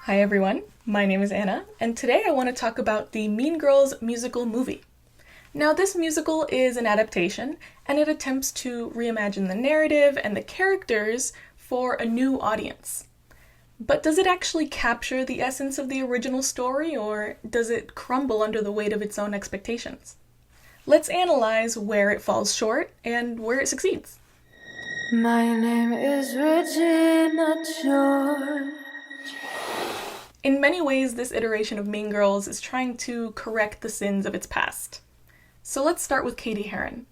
Hi everyone, my name is Anna, and today I want to talk about the Mean Girls musical movie. Now, this musical is an adaptation, and it attempts to reimagine the narrative and the characters for a new audience. But does it actually capture the essence of the original story, or does it crumble under the weight of its own expectations? Let's analyze where it falls short and where it succeeds. My name is Regina George. In many ways, this iteration of Mean Girls is trying to correct the sins of its past. So let's start with Cady Heron.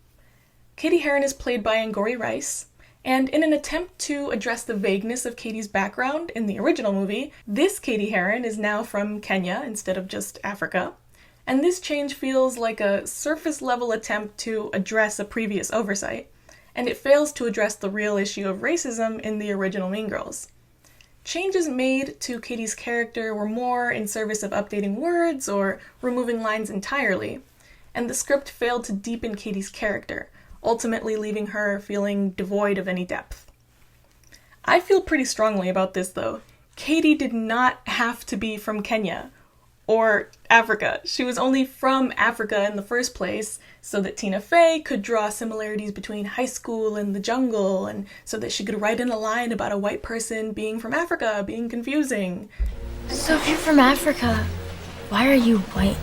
Cady Heron is played by Auli'i Rice, and in an attempt to address the vagueness of Cady's background in the original movie, this Cady Heron is now from Kenya instead of just Africa, and this change feels like a surface-level attempt to address a previous oversight, and it fails to address the real issue of racism in the original Mean Girls. Changes made to Cady's character were more in service of updating words or removing lines entirely, and the script failed to deepen Cady's character, ultimately leaving her feeling devoid of any depth. I feel pretty strongly about this though. Cady did not have to be from Kenya or Africa. She was only from Africa in the first place so that Tina Fey could draw similarities between high school and the jungle, and so that she could write in a line about a white person being from Africa being confusing. So if you're from Africa, why are you white?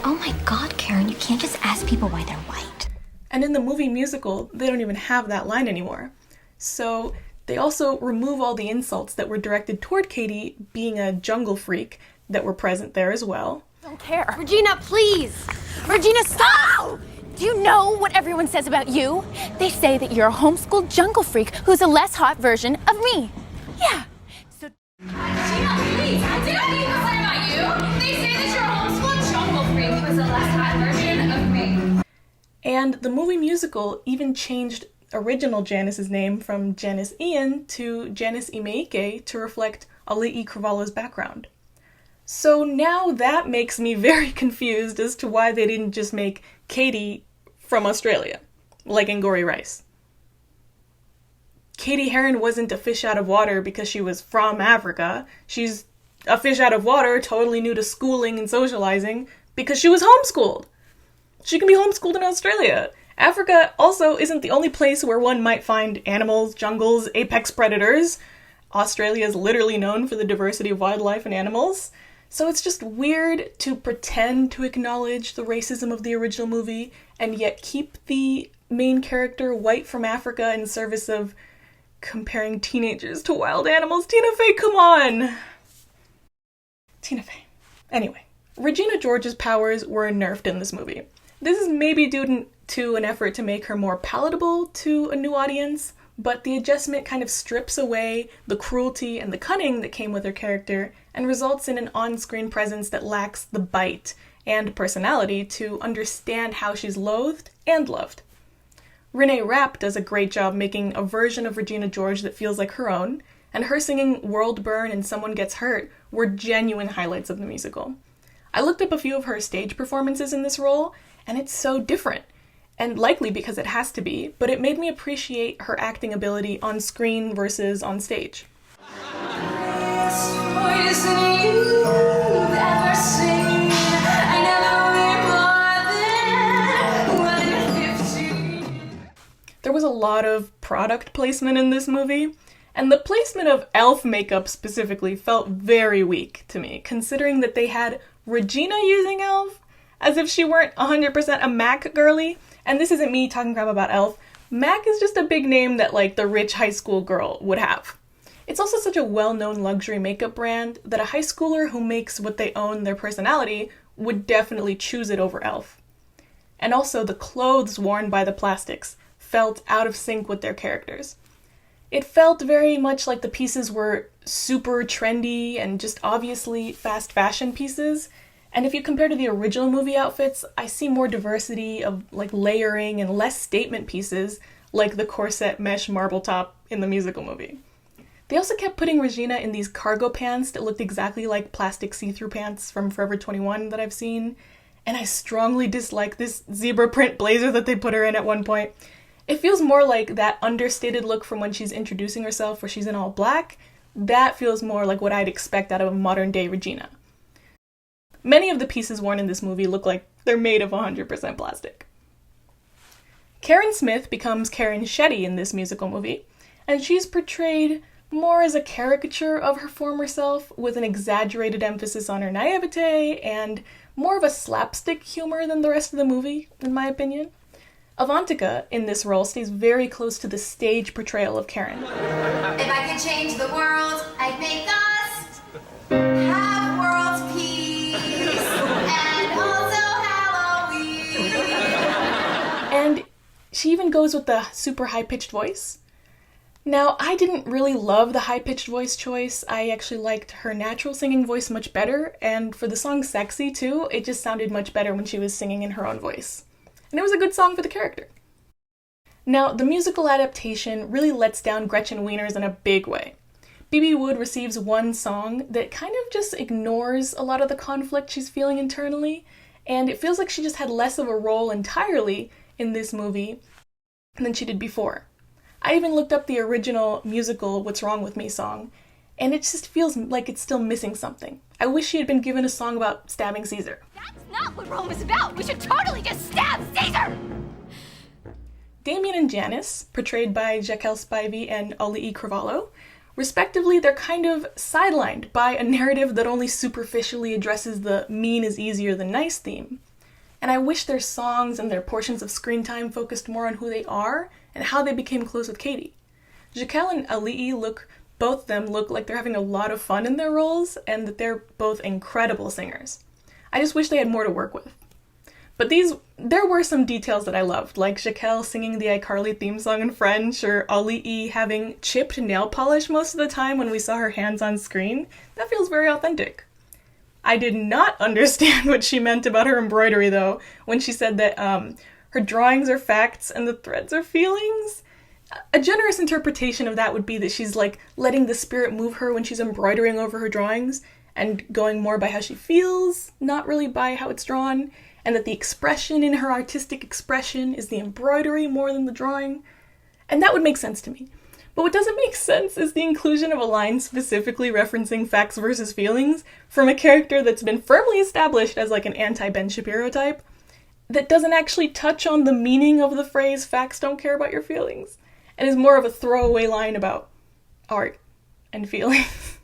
Oh my god, Karen, you can't just ask people why they're white. And in the movie musical, they don't even have that line anymore. So they also remove all the insults that were directed toward Cady being a jungle freak that were present there as well. Don't care. Regina, please! Regina, stop! Do you know what everyone says about you? They say that you're a homeschooled jungle freak who's a less hot version of me. Yeah. So Regina, please! I didn't mean to say about you! They say that you're a homeschooled jungle freak who's a less hot version of me. And the movie musical even changed original Janice's name from Janice Ian to Janice Imeike to reflect Auli'i Cravahlo's background. So now that makes me very confused as to why they didn't just make Cady from Australia, like Auli'i Rice. Cady Heron wasn't a fish out of water because she was from Africa. She's a fish out of water, totally new to schooling and socializing, because she was homeschooled. She can be homeschooled in Australia. Africa also isn't the only place where one might find animals, jungles, apex predators. Australia is literally known for the diversity of wildlife and animals. So it's just weird to pretend to acknowledge the racism of the original movie and yet keep the main character white from Africa in service of comparing teenagers to wild animals. Tina Fey, come on! Tina Fey. Anyway, Regina George's powers were nerfed in this movie. This is maybe due to an effort to make her more palatable to a new audience, but the adjustment kind of strips away the cruelty and the cunning that came with her character and results in an on-screen presence that lacks the bite and personality to understand how she's loathed and loved. Renee Rapp does a great job making a version of Regina George that feels like her own, and her singing World Burn and Someone Gets Hurt were genuine highlights of the musical. I looked up a few of her stage performances in this role, and it's so different. And likely because it has to be, but it made me appreciate her acting ability on screen versus on stage. There was a lot of product placement in this movie, and the placement of e.l.f. makeup specifically felt very weak to me, considering that they had Regina using e.l.f. as if she weren't 100% a MAC girly. And this isn't me talking crap about e.l.f. MAC is just a big name that, like, the rich high school girl would have. It's also such a well-known luxury makeup brand that a high schooler who makes what they own their personality would definitely choose it over e.l.f. And also, the clothes worn by the plastics felt out of sync with their characters. It felt very much like the pieces were super trendy and just obviously fast fashion pieces. And if you compare to the original movie outfits, I see more diversity of like layering and less statement pieces like the corset mesh marble top in the musical movie. They also kept putting Regina in these cargo pants that looked exactly like plastic see-through pants from Forever 21 that I've seen. And I strongly dislike this zebra print blazer that they put her in at one point. It feels more like that understated look from when she's introducing herself where she's in all black, That feels more like what I'd expect out of a modern-day Regina. Many of the pieces worn in this movie look like they're made of 100% plastic. Karen Smith becomes Karen Shetty in this musical movie, and she's portrayed more as a caricature of her former self with an exaggerated emphasis on her naivete and more of a slapstick humor than the rest of the movie, in my opinion. Avantika in this role stays very close to the stage portrayal of Karen. If I could change the world, I'd make us have world peace and also Halloween. And she even goes with the super high-pitched voice. Now, I didn't really love the high-pitched voice choice. I actually liked her natural singing voice much better, and for the song Sexy too, it just sounded much better when she was singing in her own voice. And it was a good song for the character. Now, the musical adaptation really lets down Gretchen Wieners in a big way. B.B. Wood receives one song that kind of just ignores a lot of the conflict she's feeling internally, and it feels like she just had less of a role entirely in this movie than she did before. I even looked up the original musical What's Wrong With Me song, and it just feels like it's still missing something. I wish she had been given a song about stabbing Caesar. That's not what Rome is about. We should totally just stab Caesar! Damian and Janice, portrayed by Jaquel Spivey and Auli'i Cravahlo, respectively, they're kind of sidelined by a narrative that only superficially addresses the mean is easier than nice theme. And I wish their songs and their portions of screen time focused more on who they are and how they became close with Cady. Jaquel and Auli'i both of them look like they're having a lot of fun in their roles and that they're both incredible singers. I just wish they had more to work with. But there were some details that I loved, like Jaquel singing the iCarly theme song in French, or Auli'i having chipped nail polish most of the time when we saw her hands on screen. That feels very authentic. I did not understand what she meant about her embroidery, though, when she said that her drawings are facts and the threads are feelings. A generous interpretation of that would be that she's like letting the spirit move her when she's embroidering over her drawings and going more by how she feels, not really by how it's drawn, and that the expression in her artistic expression is the embroidery more than the drawing. And that would make sense to me. But what doesn't make sense is the inclusion of a line specifically referencing facts versus feelings from a character that's been firmly established as like an anti-Ben Shapiro type that doesn't actually touch on the meaning of the phrase facts don't care about your feelings and is more of a throwaway line about art and feelings.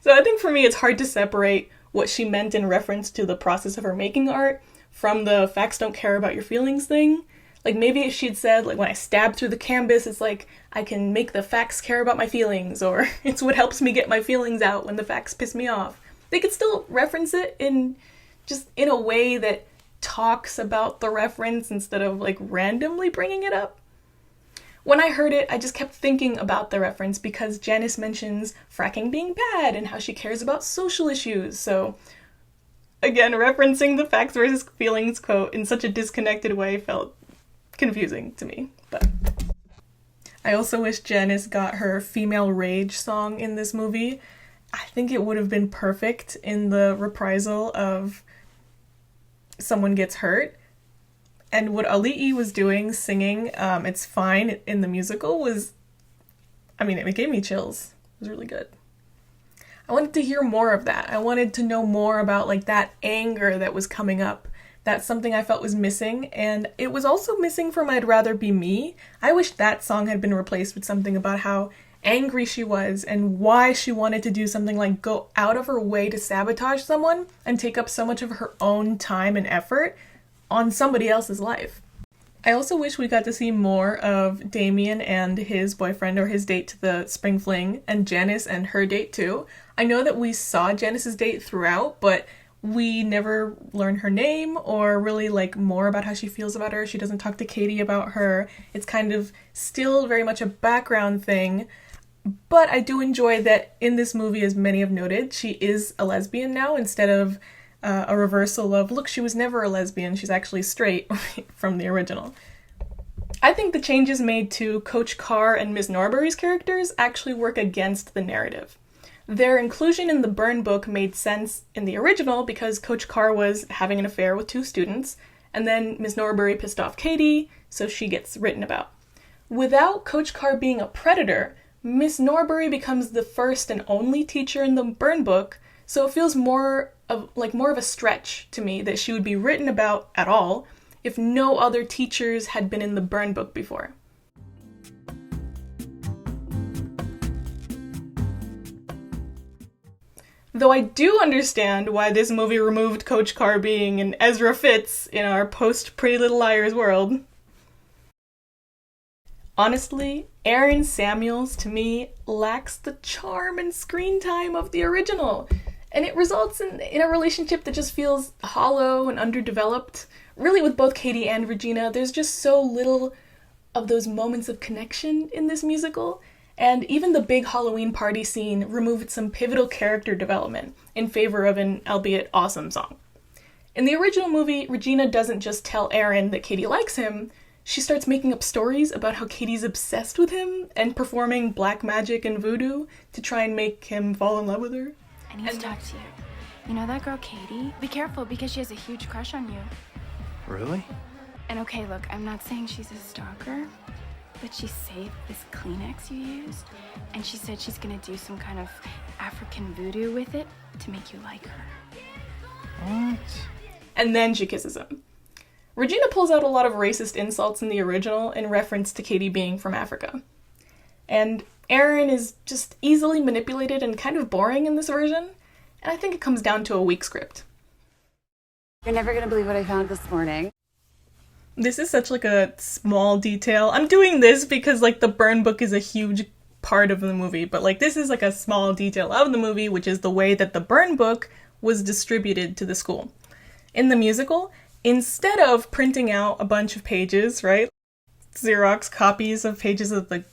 So I think for me it's hard to separate what she meant in reference to the process of her making art from the facts don't care about your feelings thing. Like maybe if she'd said, like, when I stab through the canvas, it's like I can make the facts care about my feelings, or it's what helps me get my feelings out when the facts piss me off. They could still reference it in a way that talks about the reference instead of like randomly bringing it up. When I heard it, I just kept thinking about the reference because Janice mentions fracking being bad and how she cares about social issues. So again, referencing the facts versus feelings quote in such a disconnected way felt confusing to me. But I also wish Janice got her female rage song in this movie. I think it would have been perfect in the reprisal of someone gets hurt. And what Auli'i was doing, singing It's Fine in the musical was, it gave me chills. It was really good. I wanted to hear more of that. I wanted to know more about like that anger that was coming up. That's something I felt was missing, and it was also missing from I'd Rather Be Me. I wish that song had been replaced with something about how angry she was and why she wanted to do something like go out of her way to sabotage someone and take up so much of her own time and effort on somebody else's life. I also wish we got to see more of Damian and his boyfriend or his date to the spring fling, and Janice and her date too. I know that we saw Janice's date throughout, but we never learn her name or really like more about how she feels about her. She doesn't talk to Cady about her. It's kind of still very much a background thing. But I do enjoy that in this movie, as many have noted, she is a lesbian now instead of a reversal of, look, she was never a lesbian, she's actually straight from the original. I think the changes made to Coach Carr and Miss Norbury's characters actually work against the narrative. Their inclusion in the burn book made sense in the original because Coach Carr was having an affair with 2 students, and then Miss Norbury pissed off Cady, so she gets written about. Without Coach Carr being a predator, Miss Norbury becomes the first and only teacher in the burn book, so it feels more of a stretch to me that she would be written about at all if no other teachers had been in the burn book before. Though I do understand why this movie removed Coach Carr being an Ezra Fitz in our post-Pretty Little Liars world. Honestly, Aaron Samuels, to me, lacks the charm and screen time of the original, and it results in a relationship that just feels hollow and underdeveloped. Really, with both Cady and Regina, there's just so little of those moments of connection in this musical, and even the big Halloween party scene removed some pivotal character development in favor of an, albeit awesome, song. In the original movie, Regina doesn't just tell Aaron that Cady likes him, she starts making up stories about how Cady's obsessed with him and performing black magic and voodoo to try and make him fall in love with her. I need to talk to you. You know that girl Cady? Be careful because she has a huge crush on you. Really? And okay, look, I'm not saying she's a stalker, but she saved this Kleenex you used, and she said she's gonna do some kind of African voodoo with it to make you like her. What? And then she kisses him. Regina pulls out a lot of racist insults in the original in reference to Cady being from Africa. And Aaron is just easily manipulated and kind of boring in this version, and I think it comes down to a weak script. You're never gonna believe what I found this morning. This is such like a small detail. I'm doing this because like the burn book is a huge part of the movie, but like this is like a small detail of the movie, which is the way that the burn book was distributed to the school. In the musical, instead of printing out a bunch of pages, right? Xerox copies of pages of the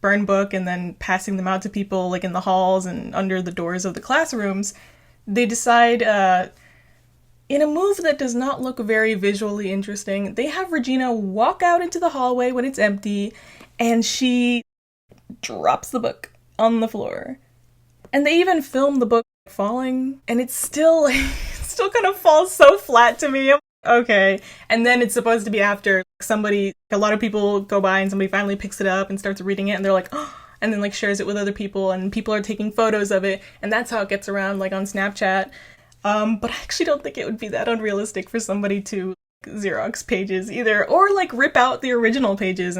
burn book and then passing them out to people like in the halls and under the doors of the classrooms, they decide, in a move that does not look very visually interesting, they have Regina walk out into the hallway when it's empty and she drops the book on the floor. And they even film the book falling, and it still kind of falls so flat to me. Okay. And then it's supposed to be after a lot of people go by and somebody finally picks it up and starts reading it and they're like, oh, and then like shares it with other people and people are taking photos of it and that's how it gets around like on Snapchat. But I actually don't think it would be that unrealistic for somebody to Xerox pages either, or like rip out the original pages.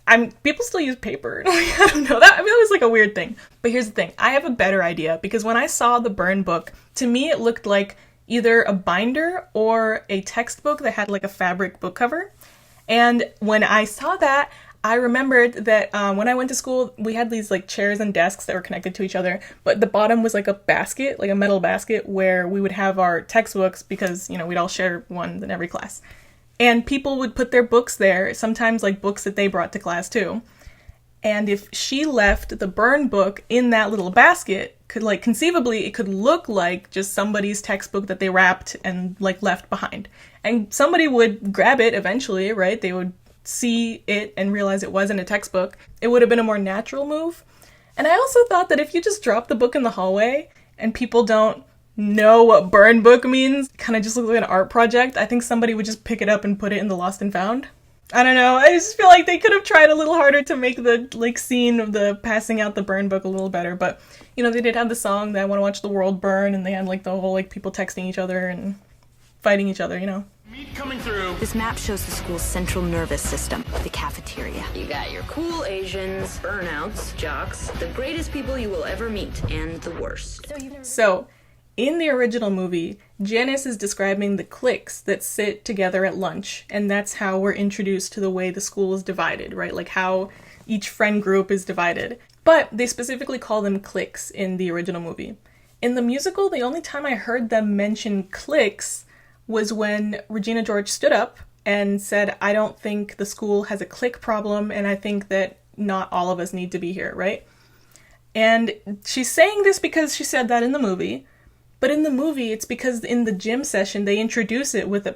And people still use paper. I don't know. That was like a weird thing. But here's the thing. I have a better idea because when I saw the burn book, to me it looked like either a binder or a textbook that had like a fabric book cover. And when I saw that, I remembered that when I went to school, we had these like chairs and desks that were connected to each other, but the bottom was like a basket, like a metal basket where we would have our textbooks because, we'd all share one in every class. And people would put their books there, sometimes like books that they brought to class too. And if she left the burn book in that little basket, conceivably it could look like just somebody's textbook that they wrapped and like left behind. And somebody would grab it eventually, right? They would see it and realize it wasn't a textbook. It would have been a more natural move. And I also thought that if you just drop the book in the hallway and people don't know what burn book means, kind of just looks like an art project, I think somebody would just pick it up and put it in the lost and found. I don't know, I just feel like they could have tried a little harder to make the scene of the passing out the burn book a little better, but they did have the song that I Want to Watch the World Burn, and they had the whole people texting each other and fighting each other, Meat coming through. This map shows the school's central nervous system, the cafeteria. You got your cool Asians, burnouts, jocks, the greatest people you will ever meet, and the worst. So, in the original movie, Janice is describing the cliques that sit together at lunch, and that's how we're introduced to the way the school is divided, right? Like how each friend group is divided. But they specifically call them cliques in the original movie. In the musical, the only time I heard them mention cliques was when Regina George stood up and said, I don't think the school has a clique problem, and I think that not all of us need to be here, right? And she's saying this because she said that in the movie, but in the movie, it's because in the gym session, they introduce it with,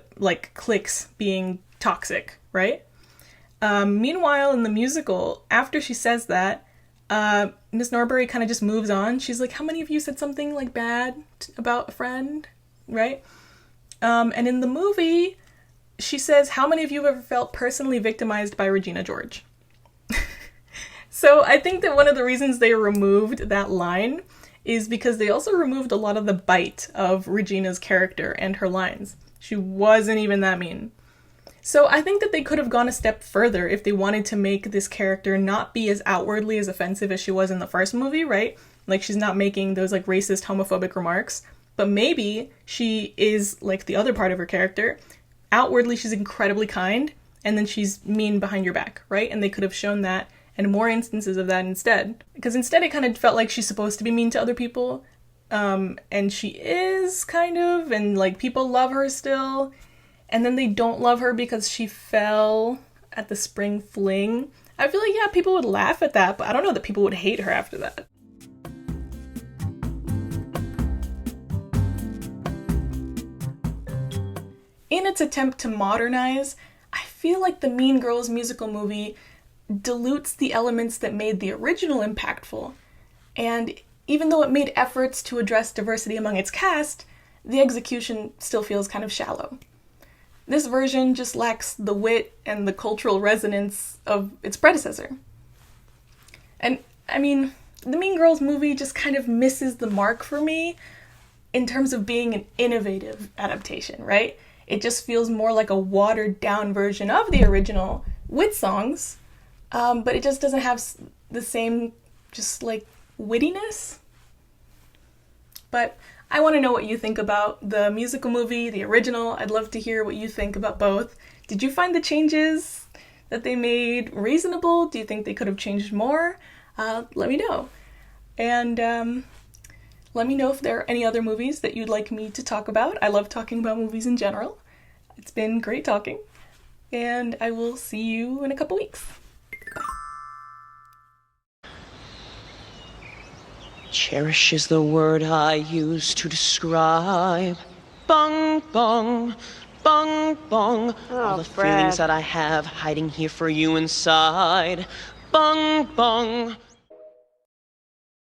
cliques being toxic, right? Meanwhile, in the musical, after she says that, Miss Norbury kind of just moves on. She's like, how many of you said something, bad about a friend, right? And in the movie, she says, how many of you have ever felt personally victimized by Regina George? So I think that one of the reasons they removed that line is because they also removed a lot of the bite of Regina's character and her lines. She wasn't even that mean. So I think that they could have gone a step further if they wanted to make this character not be as outwardly as offensive as she was in the first movie, right? Like, she's not making those, like, racist, homophobic remarks. But maybe she is, like the other part of her character, outwardly she's incredibly kind, and then she's mean behind your back, right? And they could have shown that, and more instances of that instead. Because instead it kind of felt like she's supposed to be mean to other people, and she is, kind of, and, like, people love her still, and then they don't love her because she fell at the spring fling. I feel like, yeah, people would laugh at that, but I don't know that people would hate her after that. In its attempt to modernize, I feel like the Mean Girls musical movie dilutes the elements that made the original impactful, and even though it made efforts to address diversity among its cast, the execution still feels kind of shallow. This version just lacks the wit and the cultural resonance of its predecessor. And, I mean, the Mean Girls movie just kind of misses the mark for me in terms of being an innovative adaptation, right? It just feels more like a watered-down version of the original with songs, but it just doesn't have the same, just, like, wittiness. But I want to know what you think about the musical movie, the original. I'd love to hear what you think about both. Did you find the changes that they made reasonable? Do you think they could have changed more? Let me know. And let me know if there are any other movies that you'd like me to talk about. I love talking about movies in general. It's been great talking. And I will see you in a couple weeks. Cherish is the word I use to describe. Bung, bung, bung, bung. All the feelings that I have hiding here for you inside. Bung, bung.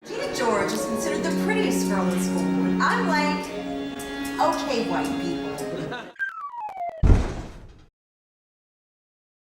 Regina George is considered the prettiest girl in school. I'm like, okay, white people.